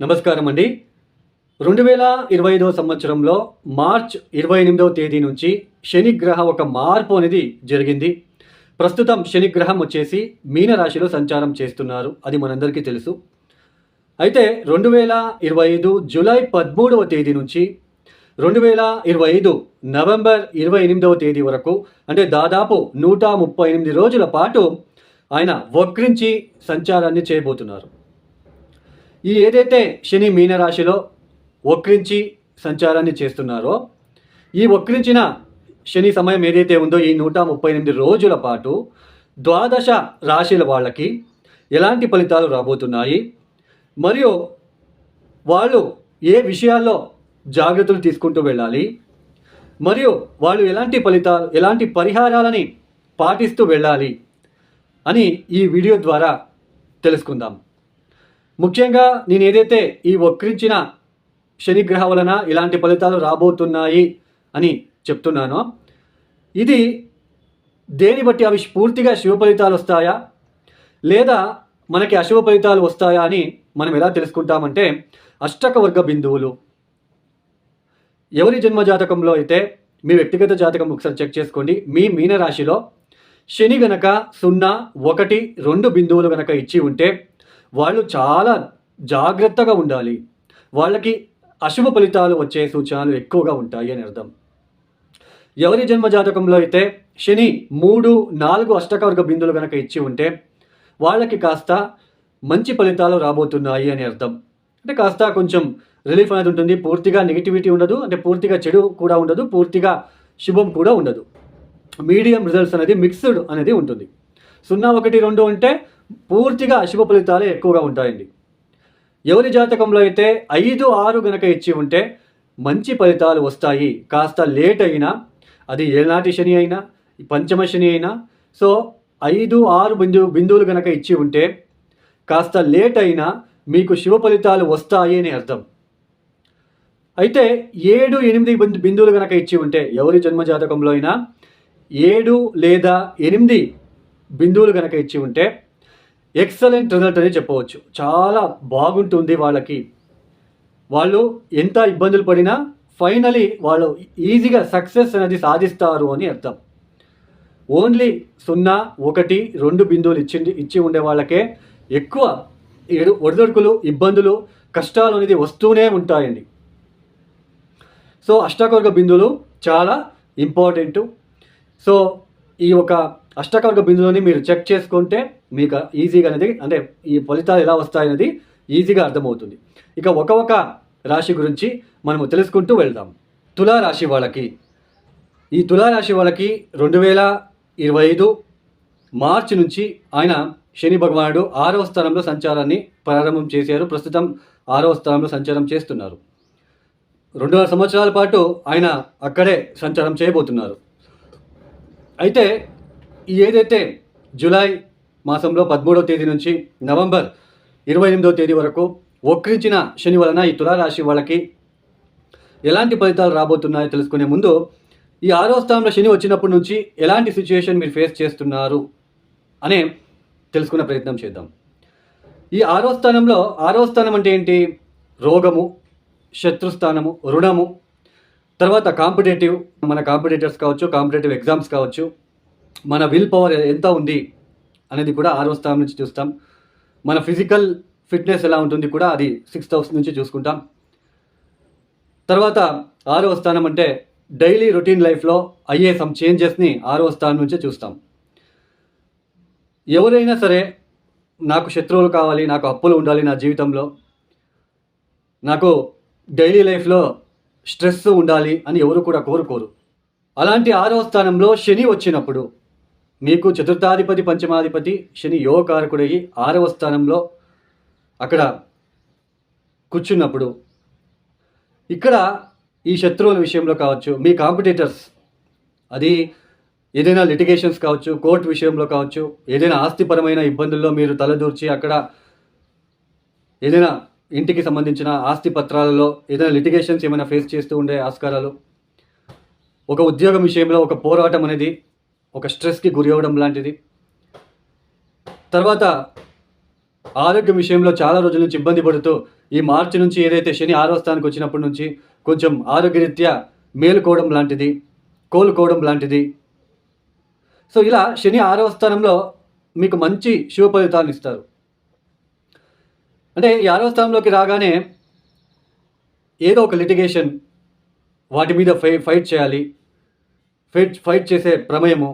నమస్కారం అండి. 2025 సంవత్సరంలో మార్చ్ 28వ తేదీ నుంచి శనిగ్రహ ఒక మార్పు అనేది జరిగింది. ప్రస్తుతం శనిగ్రహం వచ్చేసి మీనరాశిలో సంచారం చేస్తున్నారు. అది మనందరికీ తెలుసు. అయితే 2025 జూలై 13వ తేదీ నుంచి 2025 నవంబర్ 28వ తేదీ వరకు అంటే దాదాపు 138 రోజుల పాటు ఆయన వక్రించి సంచారాన్ని చేయబోతున్నారు. ఈ ఏదైతే శని మీనరాశిలో వక్రించి సంచారాన్ని చేస్తున్నారో ఈ వక్రించిన శని సమయం ఏదైతే ఉందో ఈ 138 రోజుల పాటు ద్వాదశ రాశుల వాళ్ళకి ఎలాంటి ఫలితాలు రాబోతున్నాయి, మరియు వాళ్ళు ఏ విషయాల్లో జాగ్రత్తలు తీసుకుంటూ వెళ్ళాలి, మరియు వాళ్ళు ఎలాంటి పరిహారాలని పాటిస్తూ వెళ్ళాలి అని ఈ వీడియో ద్వారా తెలుసుకుందాం. ముఖ్యంగా నేను ఏదైతే ఈ వక్రించిన శనిగ్రహం వలన ఇలాంటి ఫలితాలు రాబోతున్నాయి అని చెప్తున్నానో ఇది దేని బట్టి అవి పూర్తిగా శుభ ఫలితాలు వస్తాయా లేదా మనకి అశుభ ఫలితాలు వస్తాయా అని మనం ఎలా తెలుసుకుంటామంటే అష్టక వర్గ బిందువులు. ఎవరి జన్మ జాతకంలో అయితే మీ వ్యక్తిగత జాతకం ఒకసారి చెక్ చేసుకోండి. మీ మీనరాశిలో శని గనక 0, 1, 2 బిందువులు గనక ఇచ్చి ఉంటే వాళ్ళు చాలా జాగ్రత్తగా ఉండాలి. వాళ్ళకి అశుభ ఫలితాలు వచ్చే సూచనలు ఎక్కువగా ఉంటాయి అని అర్థం. ఎవరి జన్మ జాతకంలో అయితే శని 3, 4 అష్టకవర్గ బిందువులు కనుక ఇచ్చి ఉంటే వాళ్ళకి కాస్త మంచి ఫలితాలు రాబోతున్నాయి అని అర్థం. అంటే కాస్త కొంచెం రిలీఫ్ అనేది ఉంటుంది. పూర్తిగా నెగిటివిటీ ఉండదు, అంటే పూర్తిగా చెడు కూడా ఉండదు, పూర్తిగా శుభం కూడా ఉండదు. మీడియం రిజల్ట్స్ అనేది మిక్స్డ్ అనేది ఉంటుంది. 0, 1, 2 అంటే పూర్తిగా అశుభ ఫలితాలే ఎక్కువగా ఉంటాయండి. ఎవరి జాతకంలో అయితే 5, 6 గనక ఇచ్చి ఉంటే మంచి ఫలితాలు వస్తాయి. కాస్త లేట్ అయినా, అది ఏనాటి శని అయినా పంచమ శని అయినా, సో 5, 6 బిందువులు గనక ఇచ్చి ఉంటే కాస్త లేట్ అయినా మీకు శుభ ఫలితాలు వస్తాయి అని అర్థం. అయితే 7, 8 బిందువులు గనక ఇచ్చి ఉంటే ఎవరి జన్మ జాతకంలో అయినా 7 లేదా 8 బిందువులు గనక ఇచ్చి ఉంటే ఎక్సలెంట్ రిజల్ట్ అని చెప్పవచ్చు. చాలా బాగుంటుంది వాళ్ళకి. వాళ్ళు ఎంత ఇబ్బందులు పడినా ఫైనలీ వాళ్ళు ఈజీగా సక్సెస్ అనేది సాధిస్తారు అని అర్థం. ఓన్లీ 0, 1, 2 బిందువులు ఇచ్చి ఉండే వాళ్ళకే ఎక్కువ ఒడిదొడుకులు, ఇబ్బందులు, కష్టాలు అనేది వస్తూనే ఉంటాయండి. సో అష్టకవర్గ బిందువులు చాలా ఇంపార్టెంటు. సో ఈ ఒక అష్టకవర్గ బిందువుని మీరు చెక్ చేసుకుంటే మీకు ఈజీగా అనేది, అంటే ఈ ఫలితాలు ఎలా వస్తాయనేది ఈజీగా అర్థమవుతుంది. ఇక ఒక రాశి గురించి మనము తెలుసుకుంటూ వెళ్దాం. తులారాశి వాళ్ళకి, ఈ తులారాశి వాళ్ళకి 2025 మార్చి నుంచి ఆయన శని భగవానుడు 6వ స్థానంలో సంచారాన్ని ప్రారంభం చేశారు. ప్రస్తుతం 6వ స్థానంలో సంచారం చేస్తున్నారు. 2 సంవత్సరాల పాటు ఆయన అక్కడే సంచారం చేయబోతున్నారు. అయితే ఏదైతే జూలై మాసంలో 13వ తేదీ నుంచి నవంబర్ 28వ తేదీ వరకు వక్రించిన శని వలన ఈ తులారాశి వాళ్ళకి ఎలాంటి ఫలితాలు రాబోతున్నాయో తెలుసుకునే ముందు ఈ 6వ స్థానంలో శని వచ్చినప్పటి నుంచి ఎలాంటి సిచ్యుయేషన్ మీరు ఫేస్ చేస్తున్నారు అనే తెలుసుకునే ప్రయత్నం చేద్దాం. ఈ 6వ స్థానం అంటే ఏంటి? రోగము, శత్రుస్థానము, రుణము, తర్వాత కాంపిటేటివ్, మన కాంపిటేటర్స్ కావచ్చు, కాంపిటేటివ్ ఎగ్జామ్స్ కావచ్చు, మన విల్ పవర్ ఎంత ఉంది అనేది కూడా 6వ స్థానం నుంచి చూస్తాం. మన ఫిజికల్ ఫిట్నెస్ ఎలా ఉంటుంది కూడా అది 6th హౌస్ నుంచి చూసుకుంటాం. తర్వాత 6వ స్థానం అంటే డైలీ రొటీన్ లైఫ్లో అయ్యే సమ్ చేంజెస్ని 6వ స్థానం నుంచే చూస్తాం. ఎవరైనా సరే నాకు శత్రువులు కావాలి, నాకు అప్పులు ఉండాలి నా జీవితంలో, నాకు డైలీ లైఫ్లో స్ట్రెస్ ఉండాలి అని ఎవరు కూడా కోరుకోరు. అలాంటి 6వ స్థానంలో శని వచ్చినప్పుడు మీకు చతుర్థాధిపతి, పంచమాధిపతి శని యోగకారకుడయ్యి 6వ స్థానంలో అక్కడ కూర్చున్నప్పుడు ఇక్కడ ఈ శత్రువుల విషయంలో కావచ్చు, మీ కాంపిటేటర్స్, అది ఏదైనా లిటిగేషన్స్ కావచ్చు, కోర్టు విషయంలో కావచ్చు, ఏదైనా ఆస్తిపరమైన ఇబ్బందుల్లో మీరు తలదూర్చి అక్కడ ఏదైనా ఇంటికి సంబంధించిన ఆస్తి పత్రాలలో ఏదైనా లిటిగేషన్స్ ఏమైనా ఫేస్ చేస్తూ ఉండే ఆస్కారాలు, ఒక ఉద్యోగం విషయంలో ఒక పోరాటం అనేది ఒక స్ట్రెస్కి గురి అవ్వడం లాంటిది, తర్వాత ఆరోగ్యం విషయంలో చాలా రోజుల నుంచి ఇబ్బంది పడుతూ ఈ మార్చి నుంచి ఏదైతే శని 6వ స్థానానికి వచ్చినప్పటి నుంచి కొంచెం ఆరోగ్యరీత్యా మేలుకోవడం లాంటిది, కోలుకోవడం లాంటిది. సో ఇలా శని 6వ స్థానంలో మీకు మంచి శుభ ఫలితాలను ఇస్తారు. అంటే ఈ 6వ స్థానంలోకి రాగానే ఏదో ఒక లిటిగేషన్, వాటి మీద ఫైట్ చేయాలి, ఫైట్ చేసే ప్రమేయము,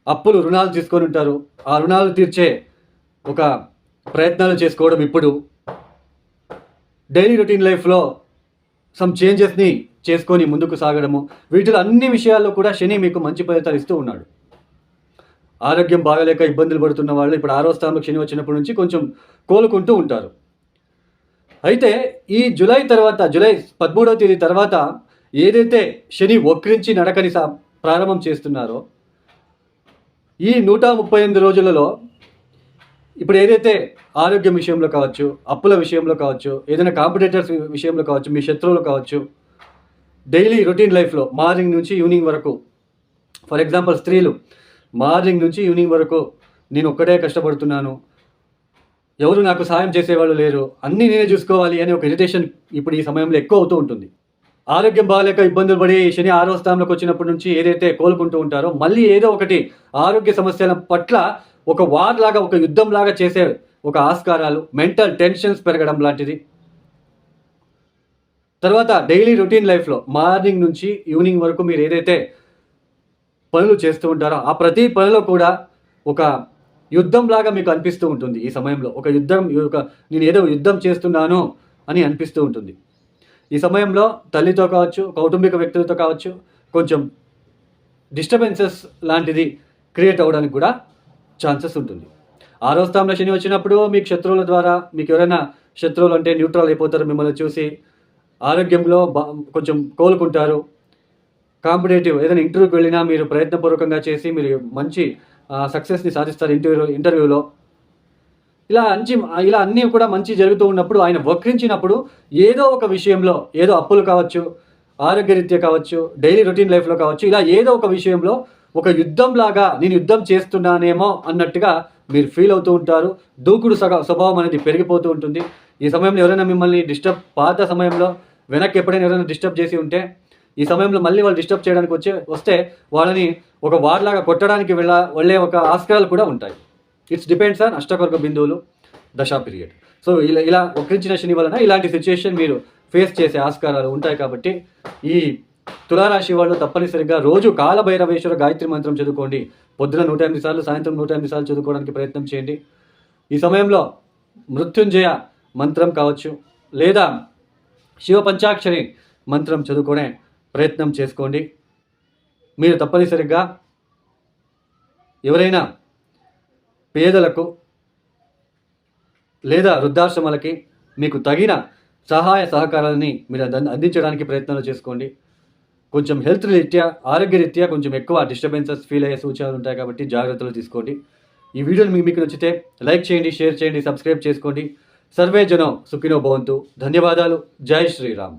అప్పులు రుణాలు తీసుకొని ఉంటారు, ఆ రుణాలు తీర్చే ఒక ప్రయత్నాలు చేసుకోవడం, ఇప్పుడు డైలీ రొటీన్ లైఫ్లో సమ్ చేంజెస్ని చేసుకొని ముందుకు సాగడము, వీటిలో అన్ని విషయాల్లో కూడా శని మీకు మంచి ఫలితాలు ఇస్తూ ఉన్నాడు. ఆరోగ్యం బాగలేక ఇబ్బందులు పడుతున్న వాళ్ళు ఇప్పుడు 6వ స్థానంలో శని వచ్చినప్పటి నుంచి కొంచెం కోలుకుంటూ ఉంటారు. అయితే ఈ జూలై 13వ తేదీ తర్వాత ఏదైతే శని వక్రించి నడకని ప్రారంభం చేస్తున్నారో, ఈ 138 రోజులలో ఇప్పుడు ఏదైతే ఆరోగ్యం విషయంలో కావచ్చు, అప్పుల విషయంలో కావచ్చు, ఏదైనా కాంపిటేటర్స్ విషయంలో కావచ్చు, మీ శత్రువులు కావచ్చు, డైలీ రొటీన్ లైఫ్లో మార్నింగ్ నుంచి ఈవినింగ్ వరకు, ఫర్ ఎగ్జాంపుల్ స్త్రీలు మార్నింగ్ నుంచి ఈవినింగ్ వరకు నేను ఒక్కడే కష్టపడుతున్నాను, ఎవరు నాకు సాయం చేసేవాళ్ళు లేరు, అన్నీ నేనే చూసుకోవాలి అనే ఒక ఇరిటేషన్ ఇప్పుడు ఈ సమయంలో ఎక్కువ అవుతూ ఉంటుంది. ఆరోగ్యం బాగాలేక ఇబ్బందులు పడి శని 6వ స్థానంలోకి వచ్చినప్పటి నుంచి ఏదైతే కోలుకుంటూ ఉంటారో, మళ్ళీ ఏదో ఒకటి ఆరోగ్య సమస్యల పట్ల ఒక వార్ లాగా, ఒక యుద్ధం లాగా చేసే ఒక ఆస్కారాలు, మెంటల్ టెన్షన్స్ పెరగడం లాంటిది. తర్వాత డైలీ రొటీన్ లైఫ్లో మార్నింగ్ నుంచి ఈవినింగ్ వరకు మీరు ఏదైతే పనులు చేస్తూ ఉంటారో, ఆ ప్రతి పనిలో కూడా ఒక యుద్ధంలాగా మీకు అనిపిస్తూ ఉంటుంది. ఈ సమయంలో నేను ఏదో యుద్ధం చేస్తున్నాను అని అనిపిస్తూ ఉంటుంది. ఈ సమయంలో తల్లితో కావచ్చు, కౌటుంబిక వ్యక్తులతో కావచ్చు, కొంచెం డిస్టర్బెన్సెస్ లాంటిది క్రియేట్ అవ్వడానికి కూడా ఛాన్సెస్ ఉంటుంది. 6వ స్థానంలో శని వచ్చినప్పుడు మీకు శత్రువుల ద్వారా, మీకు ఎవరైనా శత్రువులు అంటే న్యూట్రల్ అయిపోతారు, మిమ్మల్ని చూసి ఆరోగ్యంలో కొంచెం కోలుకుంటారు. కాంపిటేటివ్ ఏదైనా ఇంటర్వ్యూకి వెళ్ళినా మీరు ప్రయత్నపూర్వకంగా చేసి మీరు మంచి సక్సెస్ని సాధిస్తారు ఇంటర్వ్యూలో. ఇలా అన్నీ కూడా మంచి జరుగుతూ ఉన్నప్పుడు, ఆయన వక్రించినప్పుడు ఏదో ఒక విషయంలో, ఏదో అప్పులు కావచ్చు, ఆరోగ్యరీత్యా కావచ్చు, డైలీ రొటీన్ లైఫ్లో కావచ్చు, ఇలా ఏదో ఒక విషయంలో ఒక యుద్ధంలాగా నేను యుద్ధం చేస్తున్నానేమో అన్నట్టుగా మీరు ఫీల్ అవుతూ ఉంటారు. దూకుడు స్వభావం అనేది పెరిగిపోతూ ఉంటుంది. ఈ సమయంలో ఎవరైనా మిమ్మల్ని పాత సమయంలో వెనక్కి ఎప్పుడైనా ఎవరైనా డిస్టర్బ్ చేసి ఉంటే, ఈ సమయంలో మళ్ళీ వాళ్ళు డిస్టర్బ్ చేయడానికి వస్తే వాళ్ళని ఒక వార్లాగా కొట్టడానికి వెళ్ళే ఒక ఆస్కారాలు కూడా ఉంటాయి. ఇట్స్ డిపెండ్స్ ఆన్ అష్టవర్గ బిందువులు, దశా పీరియడ్. సో ఇలా వక్రించిన శని వలన ఇలాంటి సిచ్యుయేషన్ మీరు ఫేస్ చేసే ఆస్కారాలు ఉంటాయి. కాబట్టి ఈ తులారాశి వాళ్ళు తప్పనిసరిగా రోజు కాలభైరవేశ్వర గాయత్రి మంత్రం చదువుకోండి. పొద్దున 108 సార్లు, సాయంత్రం 108 సార్లు చదువుకోవడానికి ప్రయత్నం చేయండి. ఈ సమయంలో మృత్యుంజయ మంత్రం కావచ్చు, లేదా శివ పంచాక్షరి మంత్రం చదువుకునే ప్రయత్నం చేసుకోండి. మీరు తప్పనిసరిగా ఎవరైనా పేదలకు లేదా వృద్ధాశ్రమాలకి మీకు తగిన సహాయ సహకారాలని మీరు అందించడానికి ప్రయత్నాలు చేసుకోండి. కొంచెం హెల్త్ రీత్యా, ఆరోగ్యరీత్యా కొంచెం ఎక్కువ డిస్టర్బెన్సెస్ ఫీల్ అయ్యే సూచనలు ఉంటాయి కాబట్టి జాగ్రత్తలు తీసుకోండి. ఈ వీడియోని మీకు నచ్చితే లైక్ చేయండి, షేర్ చేయండి, సబ్స్క్రైబ్ చేసుకోండి. సర్వే జనం సుఖినో భవంతు. ధన్యవాదాలు. జై శ్రీరామ్.